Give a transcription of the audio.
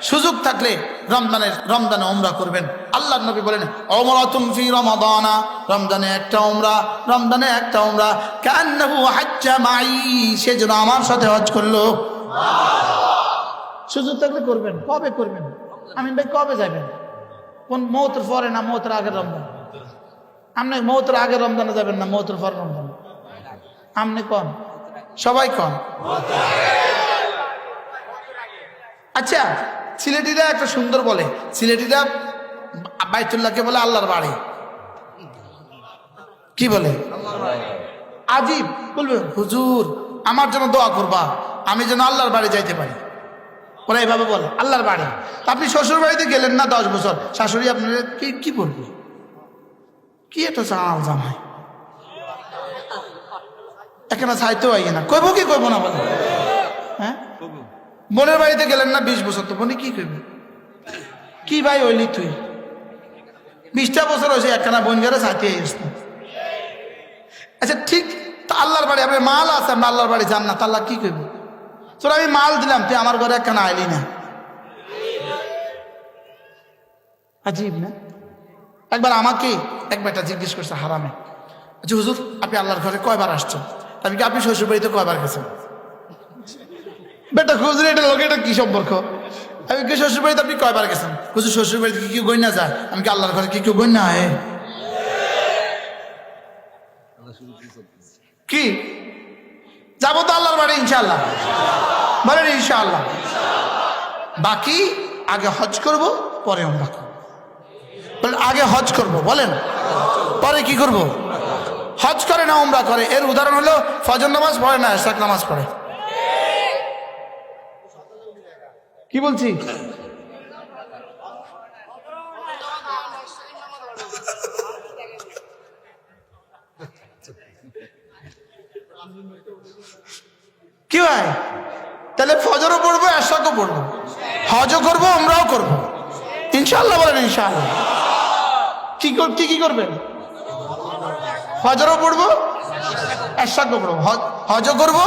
সুযোগ থাকলে রমজানে উমরা করবেন। আল্লাহর নবী বলেন উমরাতুন ফি রমাদানা, রমজানে একটা উমরা কান্নাহু হাজ্জা মাই, সে যেন আমার সাথে হজ করলো। সুযোগ থাকলে করবেন। কবে করবেন? আমিন ভাই কবে যাবেন? কোন মৌতের পরে না মৌতের আগের রমজান? আপনি মৌতের আগের রমজানে যাবেন না মৌতের পরে রমজান? আপনি কন, সবাই কন। আচ্ছা, সিলেটিরা একটা সুন্দর বলে, সিলেটিরা বাইতুল্লাহকে বলে আল্লাহর বাড়ি। কি বলে? আজীব। বলবে হুজুর আমার জন্য দোয়া করবা, আমি যেন আল্লাহর বাড়ি যাইতে পারি। ওরা এইভাবে বলে আল্লাহর বাড়ি। আপনি শ্বশুর বাড়িতে গেলেন না 10 বছর, শাশুড়ি আপনার কি বলবে? কি একটা চাল জামাই, এখানে চাইতে হয় না, কইব কি কইব না বলে? হ্যাঁ, বোনের বাড়িতে গেলেন না 20 বছর, তো বোনে কি কইবে? কি ভাই হইলি তুই 20টা বছর হয়েছে একখানা বোন গেলে চাইতে আসতো। আচ্ছা ঠিক, তা আল্লাহর বাড়ি আপনি মাল আছে, আপনি আল্লাহর বাড়ি যান না, তা আল্লাহ কি কইব? তোর আমি মাল দিলাম, তুই আমার ঘরে একখানা আইলি না। আজীব না? একবার আমাকে এক বেটা জিজ্ঞেস করছে হারামে, আচ্ছা হুজুর আপনি আল্লাহর ঘরে কয়বার আসছেন? আমি কি আপনি শ্বশুর বাড়িতে কয়বার গেছেন? বেটা হুজুর এটা লোক, এটা কি সম্পর্ক? আমি কি শ্বশুর বাড়িতে আপনি কয়বার গেছেন? হুজুর শ্বশুর বাড়িতে কি কেউ গণ্যা যায়? আমি কি আল্লাহর ঘরে কি কেউ গণ্যা হয়? কি যাবো তো আল্লাহর বাড়ি ইনশাআল্লাহ, বলেন ইনশাআল্লাহ। বাকি আগে হজ করব, পরে উমরা করব। বলেন আগে হজ করব, বলেন পরে কি করব? হজ করে না উমরা করে। এর উদাহরণ হলো ফজর নামাজ পড়ে না এশার নামাজ পড়ে। কি বলছি? কি ভাই, তাহলে ফজরও পড়বো এশারও পড়বো, হজও করবো উমরাও করবো ইনশাআল্লাহ, বলেন ইনশাআল্লাহ। কি করবেন? ফজরও পড়বো এশারও পড়বো, হজও করবো